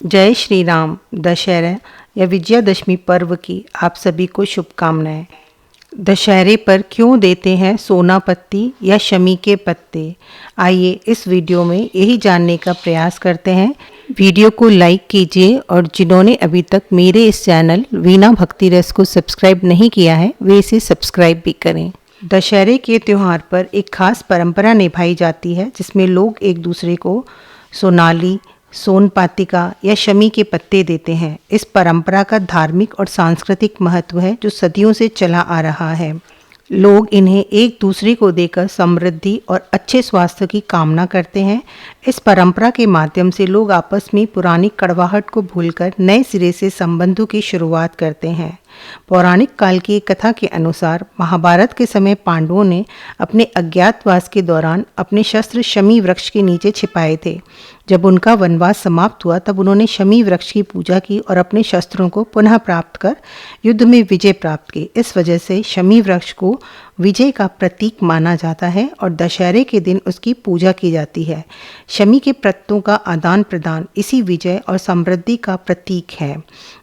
जय श्री राम। दशहरा या विजयादशमी पर्व की आप सभी को शुभकामनाएं। दशहरे पर क्यों देते हैं सोना पत्ती या शमी के पत्ते? आइए इस वीडियो में यही जानने का प्रयास करते हैं। वीडियो को लाइक कीजिए और जिन्होंने अभी तक मेरे इस चैनल वीणा भक्ति रस को सब्सक्राइब नहीं किया है वे इसे सब्सक्राइब भी करें। दशहरे के त्यौहार पर एक खास परंपरा निभाई जाती है जिसमें लोग एक दूसरे को सोनाली, सोनपातिका या शमी के पत्ते देते हैं। इस परंपरा का धार्मिक और सांस्कृतिक महत्व है जो सदियों से चला आ रहा है। लोग इन्हें एक दूसरे को देकर समृद्धि और अच्छे स्वास्थ्य की कामना करते हैं। इस परंपरा के माध्यम से लोग आपस में पुरानी कड़वाहट को भूलकर नए सिरे से संबंधों की शुरुआत करते हैं। पौराणिक काल की एक कथा के अनुसार महाभारत के समय पांडवों ने अपने अज्ञातवास के दौरान अपने शस्त्र शमी वृक्ष के नीचे छिपाए थे। जब उनका वनवास समाप्त हुआ तब उन्होंने शमी वृक्ष की पूजा की और अपने शस्त्रों को पुनः प्राप्त कर युद्ध में विजय प्राप्त की। इस वजह से शमी वृक्ष को विजय का प्रतीक माना जाता है और दशहरे के दिन उसकी पूजा की जाती है। शमी के पत्तों का आदान प्रदान इसी विजय और समृद्धि का प्रतीक है।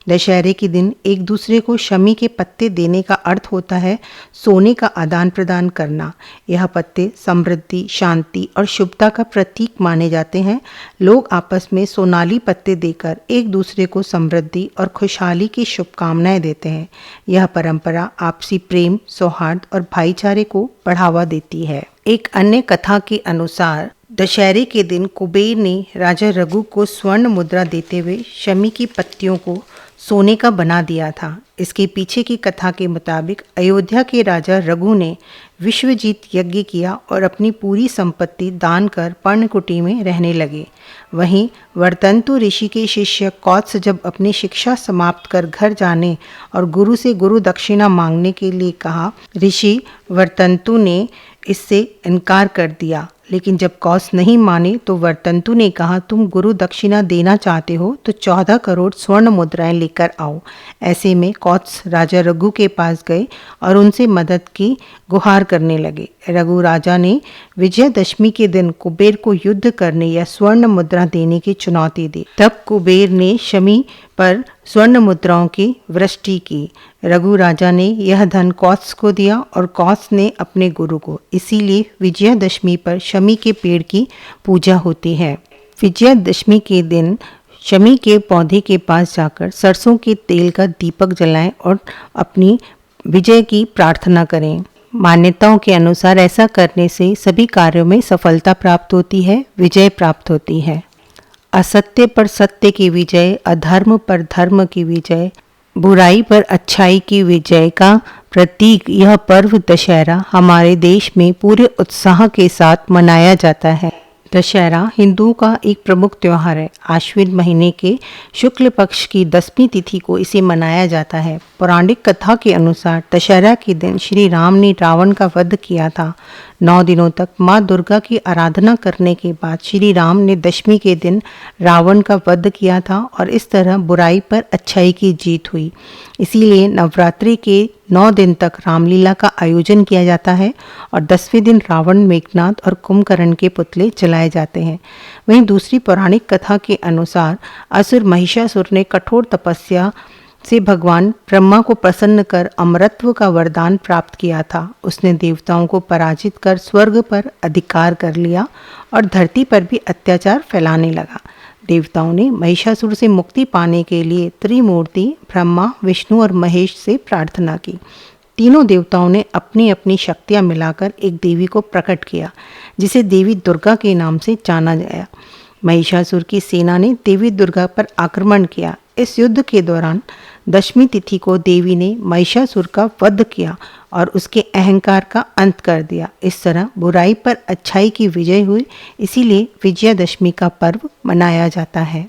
दशहरे के दिन एक दूसरे को शमी के पत्ते देने का अर्थ होता है सोने का आदान प्रदान करना। यह पत्ते समृद्धि, शांति और शुभता का प्रतीक माने जाते हैं। लोग आपस में सोनाली पत्ते देकर एक दूसरे को समृद्धि और खुशहाली की शुभकामनाएं देते हैं। यह परंपरा आपसी प्रेम, सौहार्द और भाईचारे को बढ़ावा देती है। एक अन्य कथा के अनुसार दशहरे के दिन कुबेर ने राजा रघु को स्वर्ण मुद्रा देते हुए शमी की पत्तियों को सोने का बना दिया था। इसके पीछे की कथा के मुताबिक अयोध्या के राजा रघु ने विश्वजीत यज्ञ किया और अपनी पूरी संपत्ति दान कर पर्णकुटी में रहने लगे। वहीं वर्तंतु ऋषि के शिष्य कौत्स जब अपनी शिक्षा समाप्त कर घर जाने और गुरु से गुरु दक्षिणा मांगने के लिए कहा, ऋषि वर्तंतु ने इससे इनकार कर दिया। लेकिन जब कौत्स नहीं माने तो वर्तंतु ने कहा, तुम गुरु दक्षिणा देना चाहते हो तो 14 करोड़ स्वर्ण मुद्राएं लेकर आओ। ऐसे में कौत्स राजा रघु के पास गए और उनसे मदद की गुहार करने लगे। रघु राजा ने विजयादशमी के दिन कुबेर को युद्ध करने या स्वर्ण मुद्रा देने की चुनौती दी। तब कुबेर ने शमी पर स्वर्ण मुद्राओं की वृष्टि की। रघु राजा ने यह धन कौत्स को दिया और कौत्स ने अपने गुरु को। इसीलिए विजयादशमी पर शमी के पेड़ की पूजा होती है। विजयादशमी के दिन शमी के पौधे के पास जाकर सरसों के तेल का दीपक जलाएं और अपनी विजय की प्रार्थना करें। मान्यताओं के अनुसार ऐसा करने से सभी कार्यों में सफलता प्राप्त होती है, विजय प्राप्त होती है। असत्य पर सत्य की विजय, अधर्म पर धर्म की विजय, बुराई पर अच्छाई की विजय का प्रतीक यह पर्व दशहरा हमारे देश में पूरे उत्साह के साथ मनाया जाता है। दशहरा हिंदुओं का एक प्रमुख त्यौहार है। आश्विन महीने के शुक्ल पक्ष की 10वीं तिथि को इसे मनाया जाता है। पौराणिक कथा के अनुसार दशहरा के दिन श्री राम ने रावण का वध किया था। 9 दिनों तक माँ दुर्गा की आराधना करने के बाद श्री राम ने दशमी के दिन रावण का वध किया था और इस तरह बुराई पर अच्छाई की जीत हुई। इसीलिए नवरात्रि के 9 दिन तक रामलीला का आयोजन किया जाता है और 10वें दिन रावण, मेघनाद और कुंभकर्ण के पुतले जलाए जाते हैं। वहीं दूसरी पौराणिक कथा के अनुसार असुर महिषासुर ने कठोर तपस्या से भगवान ब्रह्मा को प्रसन्न कर अमरत्व का वरदान प्राप्त किया था। उसने देवताओं को पराजित कर स्वर्ग पर अधिकार कर लिया और धरती पर भी अत्याचार फैलाने लगा। देवताओं ने महिषासुर से मुक्ति पाने के लिए त्रिमूर्ति ब्रह्मा, विष्णु और महेश से प्रार्थना की। तीनों देवताओं ने अपनी अपनी शक्तियां मिलाकर एक देवी को प्रकट किया जिसे देवी दुर्गा के नाम से जाना गया। महिषासुर की सेना ने देवी दुर्गा पर आक्रमण किया। इस युद्ध के दौरान 10वीं तिथि को देवी ने महिषासुर का वध किया और उसके अहंकार का अंत कर दिया। इस तरह बुराई पर अच्छाई की विजय हुई। इसीलिए विजयादशमी का पर्व मनाया जाता है।